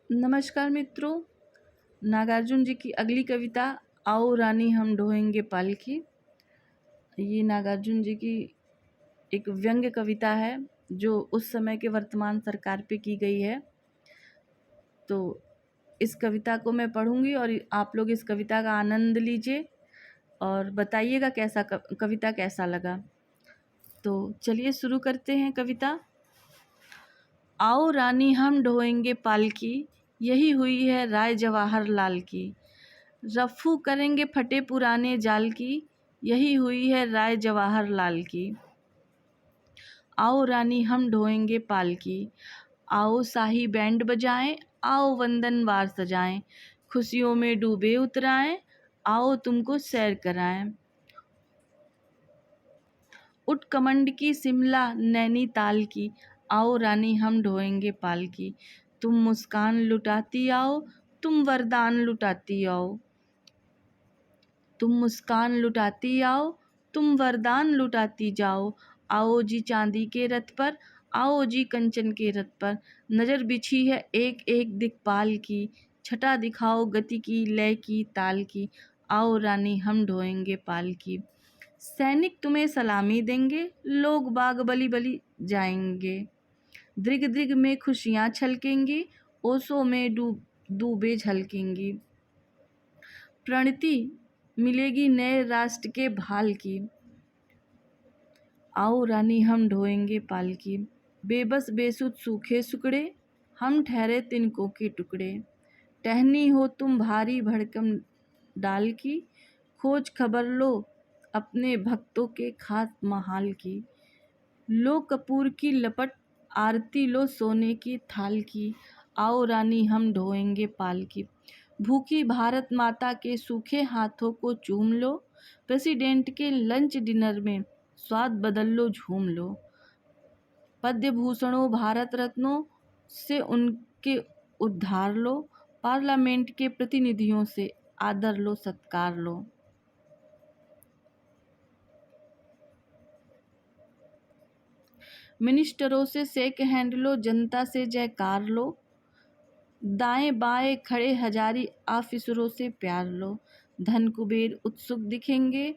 नमस्कार मित्रों, नागार्जुन जी की अगली कविता आओ रानी हम ढोएंगे पालकी। ये नागार्जुन जी की एक व्यंग्य कविता है जो उस समय के वर्तमान सरकार पे की गई है। तो इस कविता को मैं पढ़ूंगी और आप लोग इस कविता का आनंद लीजिए और बताइएगा कैसा कविता कैसा लगा। तो चलिए शुरू करते हैं कविता। आओ रानी हम ढोएंगे पालकी, यही हुई है राय जवाहर लाल की। रफ्फू करेंगे फटे पुराने जाल की, यही हुई है राय जवाहर लाल की। आओ रानी हम ढोएंगे पालकी, आओ शाही बैंड बजाएं, आओ वंदनवार सजाएं, खुशियों में डूबे उतराएं, आओ तुमको सैर कराएं। उठ कमंड की शिमला नैनीताल की, आओ रानी हम ढोएंगे पालकी। तुम मुस्कान लुटाती आओ, तुम वरदान लुटाती आओ। तुम मुस्कान लुटाती आओ, तुम वरदान लुटाती जाओ। आओ जी चांदी के रथ पर, आओ जी कंचन के रथ पर। नज़र बिछी है एक एक दिक्पाल की, छटा दिखाओ गति की लय की ताल की। आओ रानी हम ढोएंगे पालकी। सैनिक तुम्हें सलामी देंगे, लोग बाग बली बली जाएंगे। दृग दृग में खुशियाँ छलकेंगी, ओसों में डूबे झलकेंगी। प्रणति मिलेगी नए राष्ट्र के भाल की, आओ रानी हम ढोएंगे पालकी। बेबस बेसुध सूखे सुकड़े, हम ठहरे तिनकों के टुकड़े। टहनी हो तुम भारी भड़कम डाल की, खोज खबर लो अपने भक्तों के खास महाल की। लो कपूर की लपट, आरती लो सोने की थाल की, आओ रानी हम ढोएंगे पालकी। भूखी भारत माता के सूखे हाथों को चूम लो, प्रेसिडेंट के लंच डिनर में स्वाद बदल लो झूम लो। पद्म भूषणों भारत रत्नों से उनके उद्धार लो, पार्लियामेंट के प्रतिनिधियों से आदर लो सत्कार लो। मिनिस्टरों से शेक हैंड लो, जनता से जयकार लो। दाएं बाएं खड़े हजारी ऑफिसरों से प्यार लो। धन कुबेर उत्सुक दिखेंगे,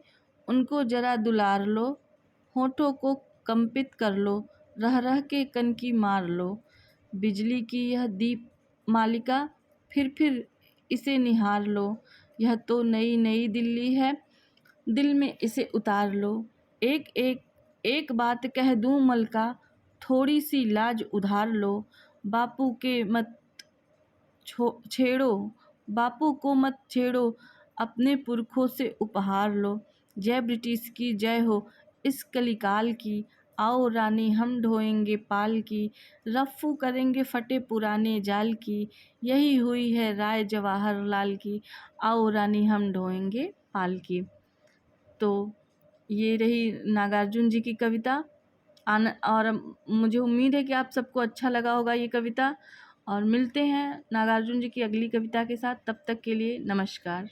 उनको जरा दुलार लो। होठों को कंपित कर लो, रह रह के कनकी मार लो। बिजली की यह दीप मालिका, फिर इसे निहार लो। यह तो नई नई दिल्ली है, दिल में इसे उतार लो। एक बात कह दूं मलका, थोड़ी सी लाज उधार लो। बापू के मत छेड़ो, बापू को मत छेड़ो, अपने पुरखों से उपहार लो। जय ब्रिटिश की जय हो इस कलिकाल की, आओ रानी हम ढोएंगे पाल की। रफ्फू करेंगे फटे पुराने जाल की, यही हुई है राय जवाहर लाल की। आओ रानी हम ढोएंगे पाल की। तो ये रही नागार्जुन जी की कविता। और मुझे उम्मीद है कि आप सबको अच्छा लगा होगा ये कविता। और मिलते हैं नागार्जुन जी की अगली कविता के साथ। तब तक के लिए नमस्कार।